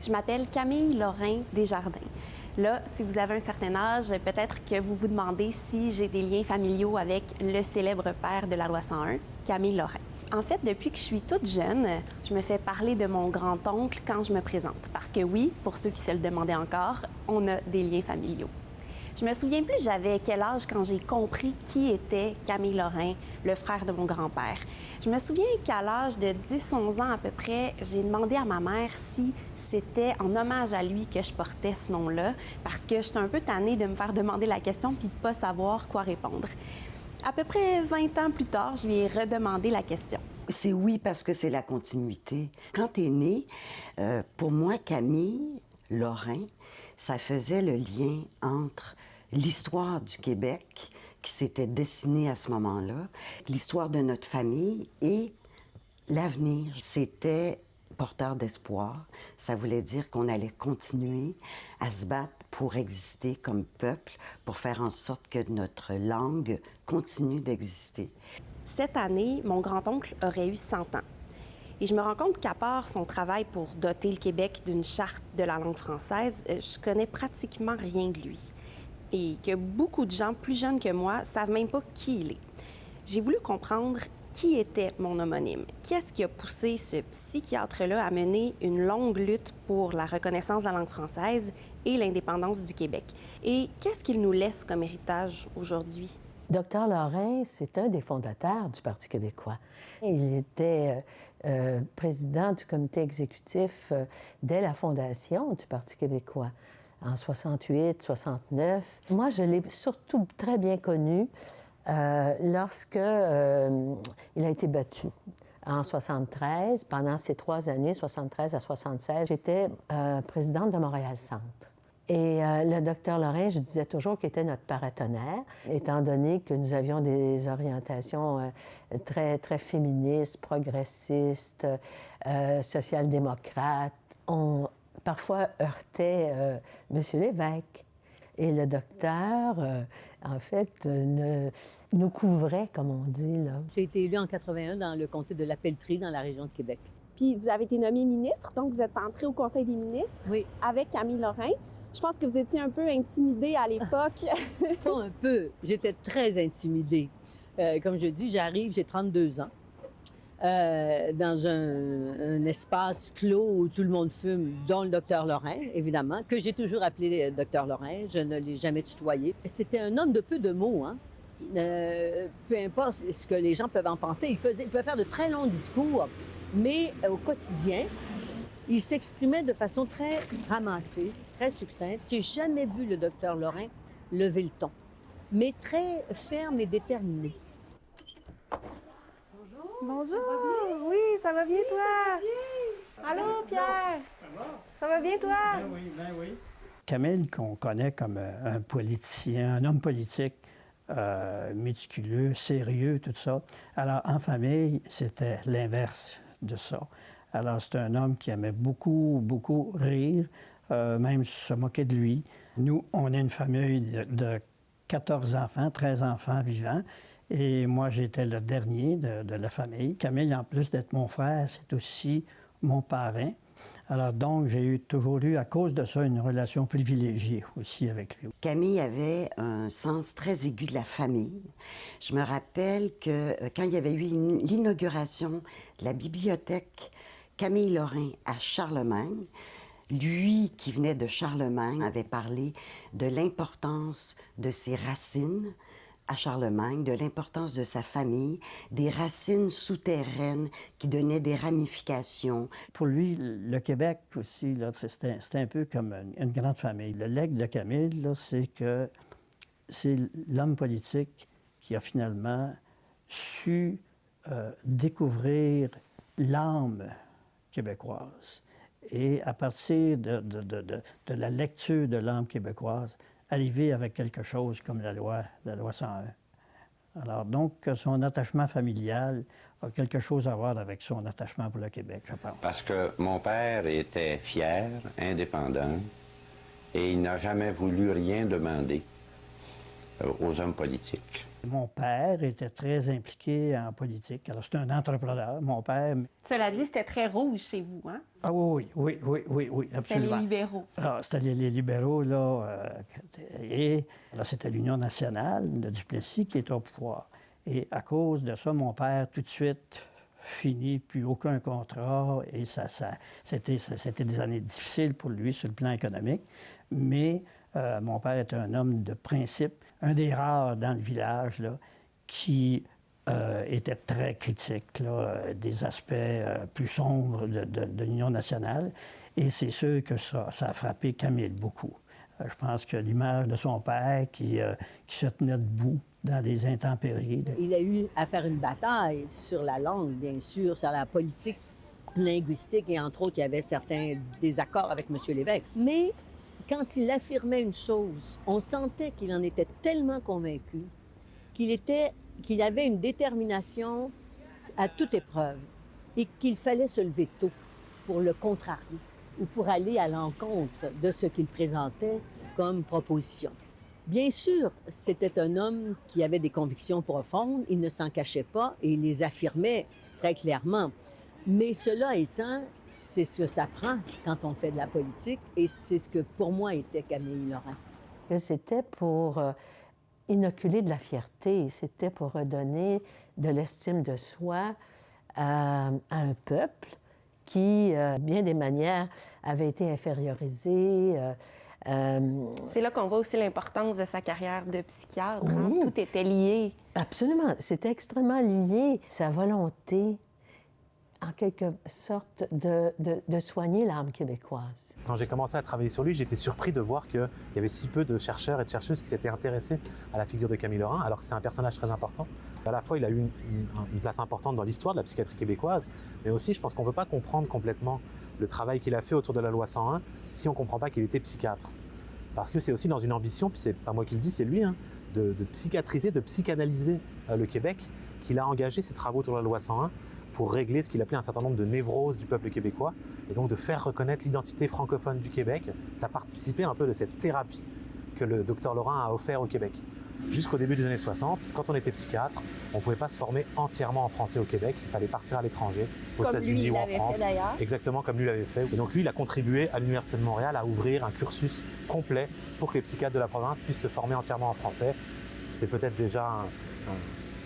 Je m'appelle Camille Lorrain Desjardins. Là, si vous avez un certain âge, peut-être que vous vous demandez si j'ai des liens familiaux avec le célèbre père de la loi 101, Camille Lorrain. En fait, depuis que je suis toute jeune, je me fais parler de mon grand-oncle quand je me présente. Parce que oui, pour ceux qui se le demandaient encore, on a des liens familiaux. Je me souviens plus j'avais quel âge quand j'ai compris qui était Camille Lorrain, le frère de mon grand-père. Je me souviens qu'à l'âge de 10-11 ans à peu près, j'ai demandé à ma mère si c'était en hommage à lui que je portais ce nom-là, parce que j'étais un peu tannée de me faire demander la question puis de pas savoir quoi répondre. À peu près 20 ans plus tard, je lui ai redemandé la question. C'est oui parce que c'est la continuité. Quand t'es née, pour moi, Camille Lorrain, ça faisait le lien entre l'histoire du Québec qui s'était dessinée à ce moment-là, l'histoire de notre famille et l'avenir. C'était porteur d'espoir. Ça voulait dire qu'on allait continuer à se battre pour exister comme peuple, pour faire en sorte que notre langue continue d'exister. Cette année, mon grand-oncle aurait eu 100 ans. Et je me rends compte qu'à part son travail pour doter le Québec d'une charte de la langue française, je connais pratiquement rien de lui. Et que beaucoup de gens plus jeunes que moi savent même pas qui il est. J'ai voulu comprendre qui était mon homonyme. Qu'est-ce qui a poussé ce psychiatre-là à mener une longue lutte pour la reconnaissance de la langue française et l'indépendance du Québec? Et qu'est-ce qu'il nous laisse comme héritage aujourd'hui? Dr Lorrain, c'est un des fondateurs du Parti québécois. Il était président du comité exécutif dès la fondation du Parti québécois, en 68, 69. Moi, je l'ai surtout très bien connu lorsque il a été battu. En 73, pendant ces 3 années, 73 à 76, j'étais présidente de Montréal-Centre. Et le docteur Lorrain, je disais toujours qu'il était notre paratonnerre, étant donné que nous avions des orientations très, très féministes, progressistes, social-démocrates. On parfois heurtait M. Lévesque. Et le docteur, en fait, nous couvrait, comme on dit, là. J'ai été élue en 81 dans le comté de La Pelletrie, dans la région de Québec. Puis vous avez été nommé ministre, donc vous êtes entré au Conseil des ministres Oui. avec Camille Lorrain. Je pense que vous étiez un peu intimidée à l'époque. Pas un peu. J'étais très intimidée. Comme je dis, j'arrive, j'ai 32 ans, dans un espace clos où tout le monde fume, dont le docteur Lorrain, évidemment, que j'ai toujours appelé docteur Lorrain. Je ne l'ai jamais tutoyé. C'était un homme de peu de mots, hein. Peu importe ce que les gens peuvent en penser. Il pouvait faire de très longs discours, mais au quotidien, il s'exprimait de façon très ramassée, très succincte. J'ai jamais vu le docteur Lorrain lever le ton, mais très ferme et déterminé. Bonjour. Oui, ça va bien, toi? Ça va bien. Allô, Pierre? Ça va bien, toi? Ben oui. Camille, qu'on connaît comme un politicien, un homme politique, méticuleux, sérieux, tout ça. Alors, en famille, c'était l'inverse de ça. Alors, c'est un homme qui aimait beaucoup, beaucoup rire, même se moquer de lui. Nous, on est une famille de 14 enfants, 13 enfants vivants. Et moi, j'étais le dernier de la famille. Camille, en plus d'être mon frère, c'est aussi mon parrain. Alors donc, j'ai toujours eu, à cause de ça, une relation privilégiée aussi avec lui. Camille avait un sens très aigu de la famille. Je me rappelle que quand il y avait eu l'inauguration de la bibliothèque Camille Lorrain à Charlemagne, lui, qui venait de Charlemagne, avait parlé de l'importance de ses racines à Charlemagne, de l'importance de sa famille, des racines souterraines qui donnaient des ramifications. Pour lui, le Québec aussi, c'était un peu comme une grande famille. Le legs de Camille, c'est que c'est l'homme politique qui a finalement su découvrir l'âme québécoise. Et à partir de la lecture de l'âme québécoise, arriver avec quelque chose comme la loi 101. Alors donc, son attachement familial a quelque chose à voir avec son attachement pour le Québec, je pense. Parce que mon père était fier, indépendant, et il n'a jamais voulu rien demander aux hommes politiques. Mon père était très impliqué en politique. Alors, c'était un entrepreneur, mon père. Cela dit, c'était très rouge chez vous, hein? Ah oui, C'était absolument. les libéraux. Alors, c'était les libéraux, là, et là, c'était l'Union nationale de Duplessis qui était au pouvoir. Et à cause de ça, mon père, tout de suite, fini, plus aucun contrat, et c'était des années difficiles pour lui sur le plan économique. Mais mon père était un homme de principe, un des rares dans le village là, qui était très critique là, des aspects plus sombres de l'Union nationale. Et c'est sûr que ça a frappé Camille beaucoup. Je pense que l'image de son père qui se tenait debout dans les intempéries. Il a eu à faire une bataille sur la langue, bien sûr, sur la politique linguistique, et entre autres, il y avait certains désaccords avec M. Lévesque. Mais quand il affirmait une chose, on sentait qu'il en était tellement convaincu qu'il avait une détermination à toute épreuve et qu'il fallait se lever tôt pour le contrarier ou pour aller à l'encontre de ce qu'il présentait comme proposition. Bien sûr, c'était un homme qui avait des convictions profondes, il ne s'en cachait pas et il les affirmait très clairement. Mais cela étant, c'est ce que ça prend quand on fait de la politique et c'est ce que pour moi était Camille Lorrain. C'était pour inoculer de la fierté, c'était pour redonner de l'estime de soi à un peuple qui, bien des manières, avait été infériorisé. C'est là qu'on voit aussi l'importance de sa carrière de psychiatre. Hein? Oui. Tout était lié. Absolument. C'était extrêmement lié. Sa volonté, en quelque sorte, de soigner l'âme québécoise. Quand j'ai commencé à travailler sur lui, j'étais surpris de voir qu'il y avait si peu de chercheurs et de chercheuses qui s'étaient intéressés à la figure de Camille Lorrain, alors que c'est un personnage très important. À la fois, il a eu une place importante dans l'histoire de la psychiatrie québécoise, mais aussi, je pense qu'on ne peut pas comprendre complètement le travail qu'il a fait autour de la loi 101 si on ne comprend pas qu'il était psychiatre. Parce que c'est aussi dans une ambition, puis c'est pas moi qui le dis, c'est lui, hein, de psychiatriser, de psychanalyser le Québec, qu'il a engagé ses travaux autour de la loi 101 pour régler ce qu'il appelait un certain nombre de névroses du peuple québécois, et donc de faire reconnaître l'identité francophone du Québec. Ça participait un peu de cette thérapie que le docteur Lorrain a offert au Québec. Jusqu'au début des années 60, quand on était psychiatre, on ne pouvait pas se former entièrement en français au Québec, il fallait partir à l'étranger, aux États-Unis ou en France. Exactement comme lui l'avait fait. Et donc lui, il a contribué à l'Université de Montréal à ouvrir un cursus complet pour que les psychiatres de la province puissent se former entièrement en français. C'était peut-être déjà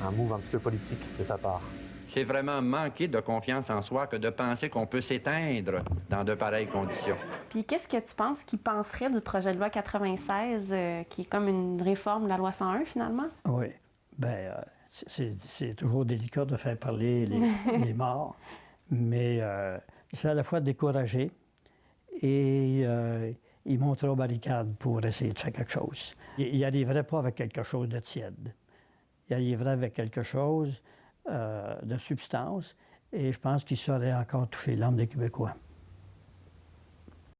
un move un petit peu politique de sa part. C'est vraiment manquer de confiance en soi que de penser qu'on peut s'éteindre dans de pareilles conditions. Puis qu'est-ce que tu penses qu'il penserait du projet de loi 96, qui est comme une réforme de la loi 101, finalement? Oui. Bien, c'est toujours délicat de faire parler les morts, mais c'est à la fois découragé et il monterait aux barricades pour essayer de faire quelque chose. Il n'arriverait pas avec quelque chose de tiède. Il arriverait avec quelque chose de substance, et je pense qu'il saurait encore toucher l'âme des Québécois.